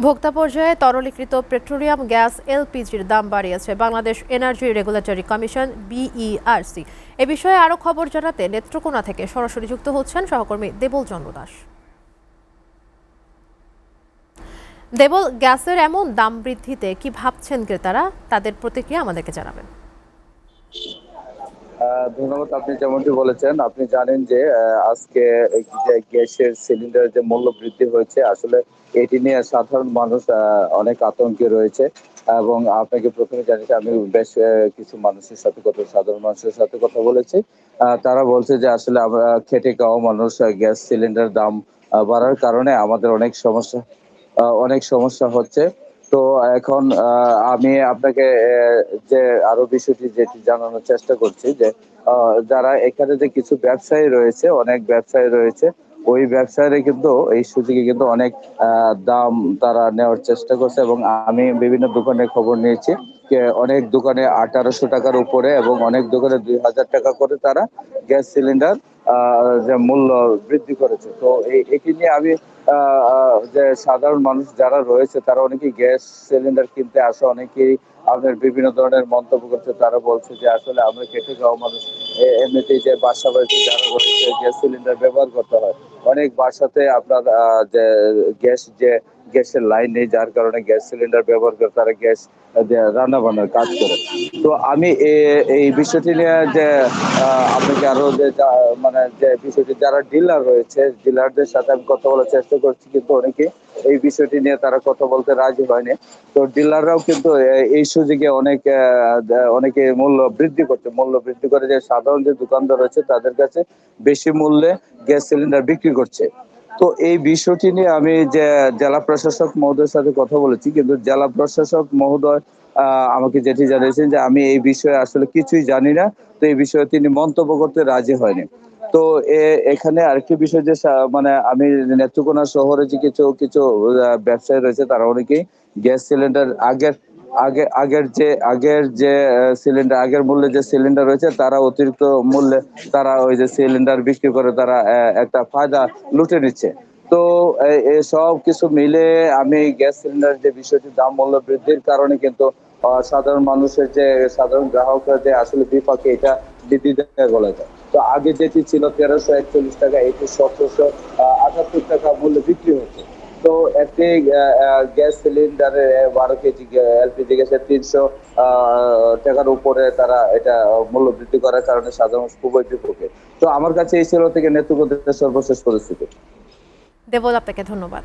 ভোক্তা পর্যায়ে তরলীকৃত petroleum gas এলপিজির দাম বাড়িয়েছে Bangladesh energy regulatory commission BERC. এ বিষয়ে আরও খবর জানাতে নেত্রকোনা থেকে সরাসরি যুক্ত হচ্ছেন সহকর্মী দেবল চন্দ্র দাস। দেবল, গ্যাসের এমন দাম বৃদ্ধিতে কি ভাবছেন ক্রেতারা? তাদের প্রতিক্রিয়া আমাদেরকে জানাবেন। ধন্যবাদ। আপনি যেমনটি বলেছেন, আপনি জানেন যে আজকে এই যে গ্যাসের সিলিন্ডারের যে মূল্য বৃদ্ধি হয়েছে, আসলে এটি নিয়ে সাধারণ মানুষ অনেক আতঙ্কে রয়েছে। এবং আপনাকে প্রথমে জানিয়ে আমি বেশ কিছু মানুষের সাথে সাধারণ মানুষের সাথে কথা বলেছি। তারা বলছে যে আসলে আমরা খেটে খাওয়া মানুষ, গ্যাস সিলিন্ডার দাম বাড়ার কারণে আমাদের অনেক সমস্যা হচ্ছে। তো এখন আমি আপনাকে যে আরো বিষয়টি যেটি জানানোর চেষ্টা করছি যে যারা এখানে যে কিছু ব্যবসায়ী রয়েছে, অনেক ব্যবসায়ী রয়েছে, ওই ব্যবসায়ীরা কিন্তু এই সুযোগে কিন্তু অনেক দাম তারা নেওয়ার চেষ্টা করছে। এবং আমি বিভিন্ন দোকানে খবর নিয়েছি যে অনেক দোকানে 1800 টাকার উপরে এবং অনেক দোকানে 2000 টাকা করে তারা গ্যাস সিলিন্ডার যে মূল্য বৃদ্ধি করেছে। তো এটি নিয়ে আমি যে সাধারণ মানুষ যারা রয়েছে তারা অনেকেই গ্যাস সিলিন্ডার কিনতে আসে, অনেকেই আপনার বিভিন্ন ধরনের মন্তব্য করছে। তারা বলছে যে আসলে আমরা খেটে খাওয়া মানুষ, এমনিতেই যে বাসা বাড়িতে যারা রয়েছে গ্যাস সিলিন্ডার ব্যবহার করতে হয়। অনেক বাসাতে আপনার যে গ্যাসের লাইন নেই, যার কারণে গ্যাস সিলিন্ডার ব্যবহার করে তারা গ্যাস রান্না বান্নার কাজ করে। তো আমি এই বিষয়টি নিয়ে যে আপনাকে আরো যে মানে যে বিষয়টি যারা ডিলার রয়েছে, ডিলারদের সাথে আমি কথা বলার চেষ্টা করছি, কিন্তু অনেকে এই বিষয়টি নিয়ে তারা কথা বলতে রাজি হয়নি। তো ডিলাররাও কিন্তু এই সুযোগে অনেকে মূল্য বৃদ্ধি করে যে সাধারণ যে দোকানদার রয়েছে তাদের কাছে বেশি মূল্যে গ্যাস সিলিন্ডার বিক্রি করছে। তো এই বিষয়টি নিয়ে আমি যে জেলা প্রশাসক মহোদয়ের সাথে কথা বলেছি, কিন্তু জেলা প্রশাসক মহোদয় আমাকে যেটি জানিয়েছেন যে আমি এই বিষয়ে আসলে কিছুই জানি না। তো এই বিষয়ে তিনি মন্তব্য করতে রাজি হয়নি। তো এখানে আরেকটি বিষয় যে মানে আমি নেত্রকোনা শহরে যে কিছু কিছু ব্যবসায়ী রয়েছে তারা অনেকেই গ্যাস সিলিন্ডার আগের যে সিলিন্ডার আগের মূল্যে যে সিলিন্ডার রয়েছে তারা অতিরিক্ত মূল্যে তারা ওই যে সিলিন্ডার বিক্রি করে তারা একটা ফায়দা লুটে নিচ্ছে। তো সব কিছু মিলে আমি গ্যাস সিলিন্ডার যে বিষয়টি দাম মূল্য বৃদ্ধির কারণে কিন্তু সাধারণ গ্রাহকরা যে আসলে বিপাকে এটা দ্বিধায় বলা যায়। তো আগে যেটি ছিল 1341 টাকা, এটি 1778 টাকা মূল্যে বিক্রি হচ্ছে। তো একটি গ্যাস সিলিন্ডারে 12 কেজি এলপিজি গ্যাসের 300 টাকার উপরে তারা এটা মূল্য বৃদ্ধি করার কারণে সাধারণ মানুষ খুবই বিপক্ষে। তো আমার কাছে এই ছিল থেকে নেতৃত্বের সর্বশেষ পরিস্থিতি। দেবল, আপনাকে ধন্যবাদ।